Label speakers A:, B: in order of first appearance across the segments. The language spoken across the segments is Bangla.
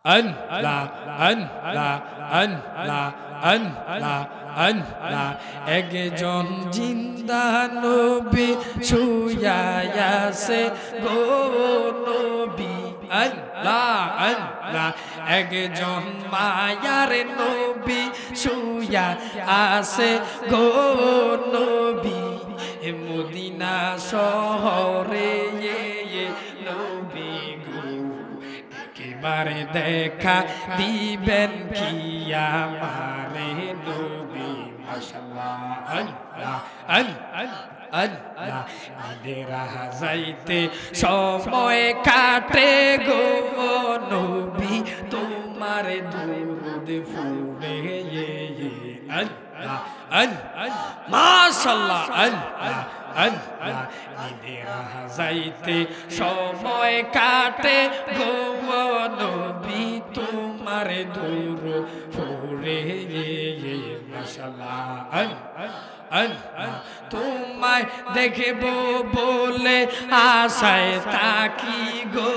A: আল্লাহ আল্লাহ আল্লাহ আল্লাহ আল্লাহ একজন জিন্দা নবী শুইয়া আছে গো নবী আল্লাহ আল্লাহ একজন মায়ার নবী শুইয়া আছে গো নবী মদিনা শহরে নবী গো একেবারে দেখা দিবেন কি আমারে নবী মাশাআল্লাহ আল্লাহ আল্লাহ ঈদের যাইতে সময় কাটে গো নবী তোমার দুরুদ ফুরে আল্লাহ আল্লাহ মাশাআল্লাহ আল্লাহ আল্লাহ ঈদের যাইতে সময় কাটে গো নবী তোমার দুরুদ ফুরে মাশাআল্লাহ আল্লাহ তোমায় দেখব বলে আশায় তাকি গো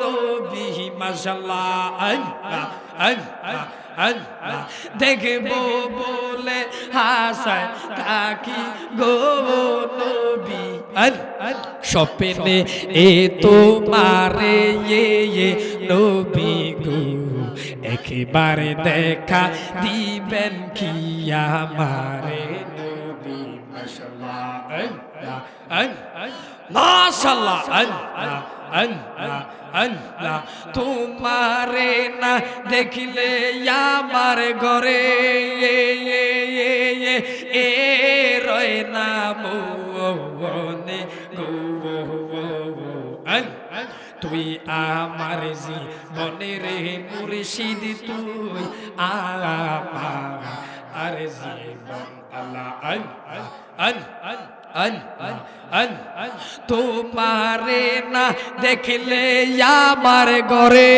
A: নবী মাশাআল্লাহ আল্লাহ আল্লাহ আল্লাহ দেখব বলে আশায় তাকি গো নবী স্বপ্নে এ তোমারে নবী গো একেবারে দেখা দিবেন কি আমারে নবী মাশাআল্লাহ মাশাআল্লাহ আল্লাহ আল্লাহ আল্লাহ তোমারে না দেখিলে আমার ঘরে রয় না মনে তুই আমার জীবনের মুর্শিদ তুই আমার জীবন আল্লাহ তোমারে না দেখলে আমার ঘরে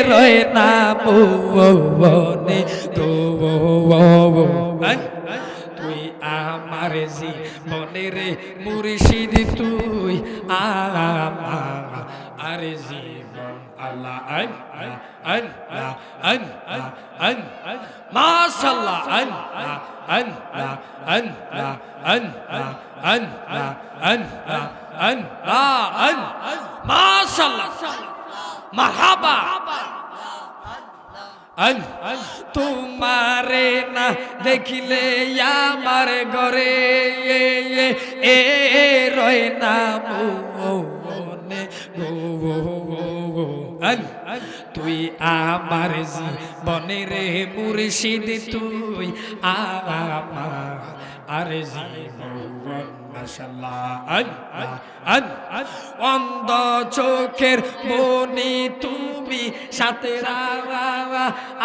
A: রয় না মনে তুই আমার জীবনের মুর্শিদ তুই আমার জীবন আল্লাহ আল্লাহ আল্লাহ আল্লাহ মাশাআল্লাহ আল্লাহ আল্লাহ আল্লাহ আল্লাহ আল্লাহ আল্লাহ আল্লাহ মাশাআল্লাহ মারহাবা তোমারে না দেখিলে আমার ঘরে রয় না মনে গো তুই আমার জীবনের মুর্শিদ তুই আমার জীবন মাশাআল্লাহ অন্ধ চোখের মনি তুমি সাথে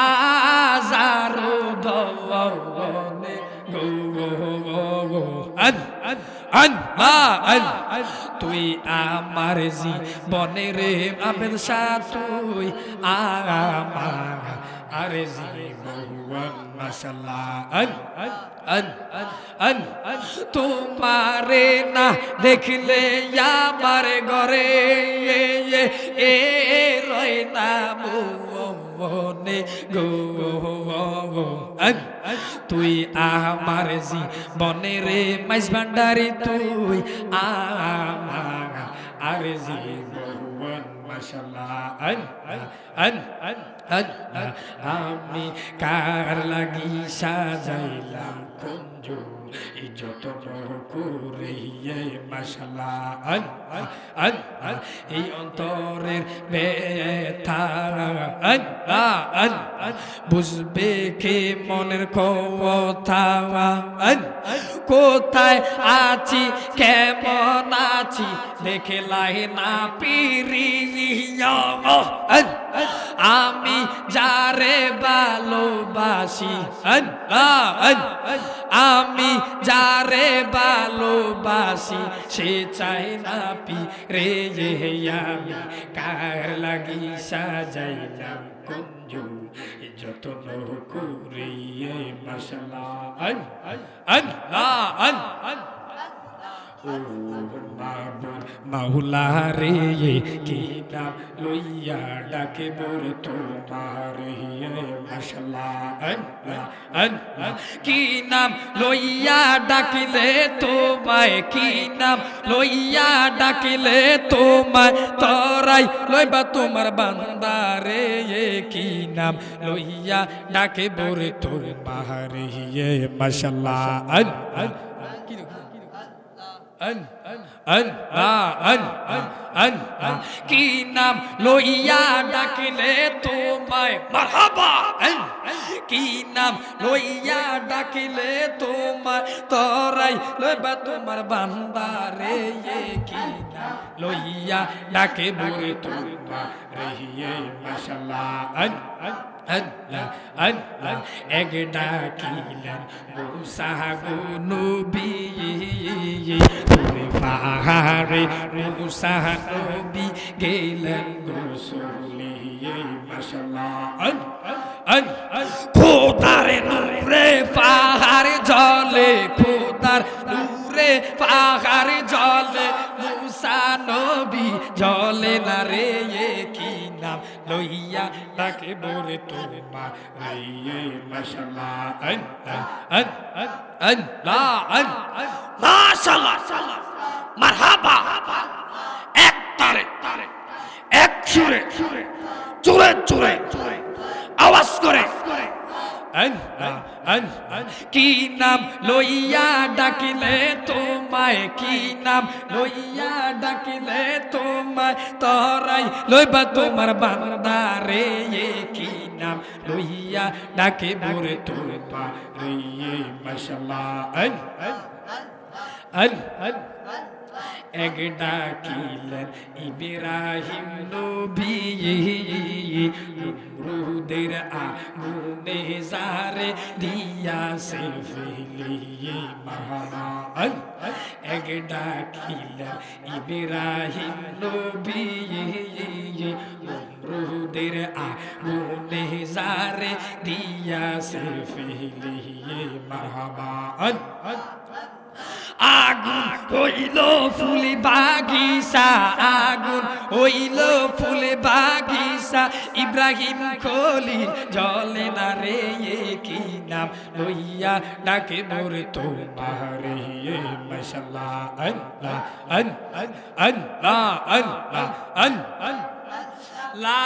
A: আজারো দওয়ানে গো তুই আমার জীবনের আবেদ তুই আমার জীবন মাশাআল্লাহ তোমারে না দেখলে আমার ঘরে রয় না মনে গো তুই আমার জীবনের মাইজ ভান্ডারি তুই আমার জীবন মাশাআল্লাহ আমি কার লাগি সাজাইলাম কুঞ্জ যতন করে মাশাআল্লাহ এই অন্তরের ব্যথা বুঝবে কে মনের কথা কোথায় আছি কেমন আছি দেখলাই না পিরিয়া আমি যারে ভালোবাসি আমি যারে ভালোবাসি সে চাই না পি রে আমি কার লাগি সাজাইলাম কুঞ্জ যতন করে মাশাআল্লাহ ও মাবুদ মাওলা রে কি নাম লইয়া ডাকে মোর তোমার মাশাআল্লাহ আল্লাহ আল্লাহ কি নাম লইয়া ডাকিলে তোমায় কি নাম লইয়া ডাকিলে তোমায় তরাই লইবা তোমার বান্দা রে কি নাম লইয়া ডাকে মোর তোমার মাশাআল্লাহ আল্লাহ কি নাম লইয়া ডাকিলে তোমায় মারহাবা কি নাম লইয়া ডাকিলে তোমায় তরাই লইবা তোমার বান্দা রে কি নাম লইয়া ডাকে বুরে তোমার রে মাশাআল্লাহ এক ডাকিলেন মুসা গো নবী পাহাড়ে মুসা নবী গেলেন গোসলে মাশাআল্লাহ খোদার নূরে পাহাড় জলে খোদার নূরে পাহাড় জলে মুসা নবী জলে না রে কি নাম লইয়া ডাকে মোরে তোমার রে মাশাআল্লাহ মাশাআল্লাহ মারহাবা এক তারে এক সুরে চুরে চুরে আওয়াজ করে কি নাম লইয়া ডাকিলে তোমায় কি নাম লইয়া ডাকিলে তোমায় তরাই লইবা তোমার বান্দা রে কি নাম লইয়া ডাকে মোরে তোমার রে মাশাআল্লাহ এক ডাকিলেন ইব্রাহিম নবী রুদের আগুনে জারে দিয়াছে ফেলিয়ে মারহাবা এক ডাকিলেন ইব্রাহিম নবী রুদের আগুনে জারে দিয়াছে ফেলিয়ে মারহাবা আগুন হইল ফুল বাগিচা আগুন হইল ফুল বাগিচা ইব্রাহিম খলিল জলে না রে কি নাম লইয়া ডাকে মোর তোমার মাশাআল্লাহ আল্লাহ আল্লাহ আল্লাহ আল্লাহ লা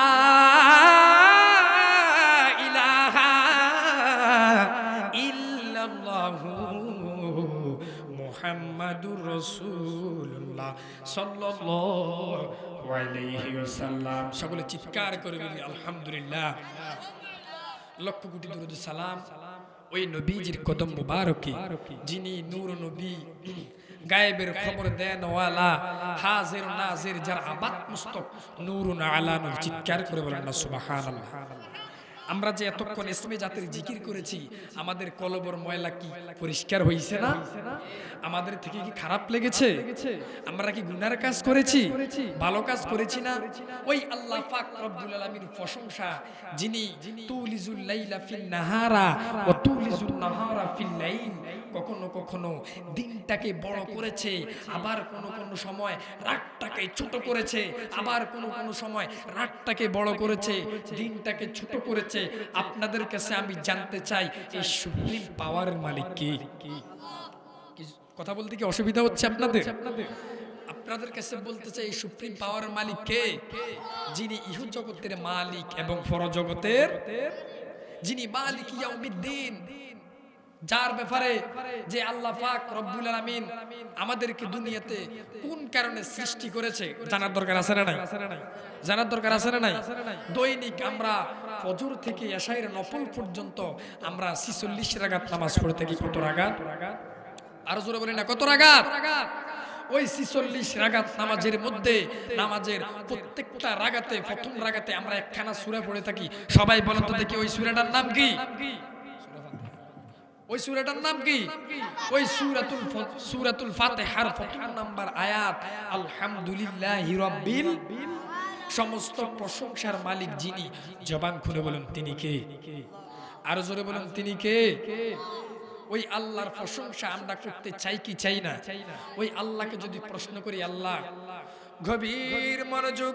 A: ইলাহা ইল্লাল্লাহু মুহাম্মাদুর রাসূলুল্লাহ সাল্লাল্লাহু আলাইহি ওয়াসাল্লাম সকলে চিৎকার করে বলি আলহামদুলিল্লাহ লক্ষ কোটি দরুদ সালাম ওই নবীজির কদম মুবারকে যিনি নূর নবী গায়েবের খবর দেন ওয়ালা হাজির নাজির যার আবাদ মুস্তক নূরুন আলা নূর চিৎকার করে বলেন না সুবহানাল্লাহ আমরা যে এতক্ষণ ইসমি জাতির জিকির করেছি আমাদের কলবর ময়লা কি পরিষ্কার হইছে না আমাদের থেকে কি খারাপ লেগেছে আমরা কি গুনার কাজ করেছি ভালো কাজ করেছি না ওই আল্লাহ পাক রব্বুল আলামিন প্রশংসা যিনি তুলিজুল লাইলা ফিন নাহারা ওয়া তুলিজুন নাহারা ফিল লাইল কখনো কখনো দিনটাকে বড় করেছে আবার কোন কোন সময় রাতটাকে ছোট করেছে আবার কোন কোন সময় রাতটাকে বড় করেছে দিনটাকে ছোট করেছে আপনাদের কাছে আমি জানতে চাই এই সুপ্রিম পাওয়ারের মালিক কে কথা বলতে কি অসুবিধা হচ্ছে আপনাদের আপনাদের কাছে বলতে চাই এই সুপ্রিম পাওয়ারের মালিক কে যিনি ইহু জগতের মালিক এবং পরজগতের যিনি মালিক ইয়াউমিদ্দিন যার ব্যাপারে যে আল্লাহ পাক রব্বুল আলামিন আমাদেরকে দুনিয়াতে কোন কারণে সৃষ্টি করেছে জানার দরকার আছে না নাই জানার দরকার আছে না নাই দৈনিক আমরা ফজর থেকে এশায়ের নফল পর্যন্ত আমরা 46 রাকাত নামাজ পড়ে থাকি কত রাকাত আর জোরে বলেন না কত রাকাত ওই 46 রাকাত নামাজের মধ্যে নামাজের প্রত্যেকটা রাকাতে প্রথম রাকাতে আমরা একখানা সূরা পড়ে থাকি সবাই বলেন তো দেখি ওই সূরাটার নাম কি ওই সূরাটার নাম কি ওই সূরাতুল ফাতিহার প্রথম নাম্বার আয়াত আলহামদুলিল্লাহি রাব্বিল সমস্ত প্রশংসার মালিক যিনি জবান খুলে বলেন তিনি কে আর জোরে বলেন তিনি কে ওই আল্লাহর প্রশংসা আমরা করতে চাই কি চাই না? ওই আল্লাহকে যদি প্রশ্ন করি, আল্লাহ গভীর মনোযোগ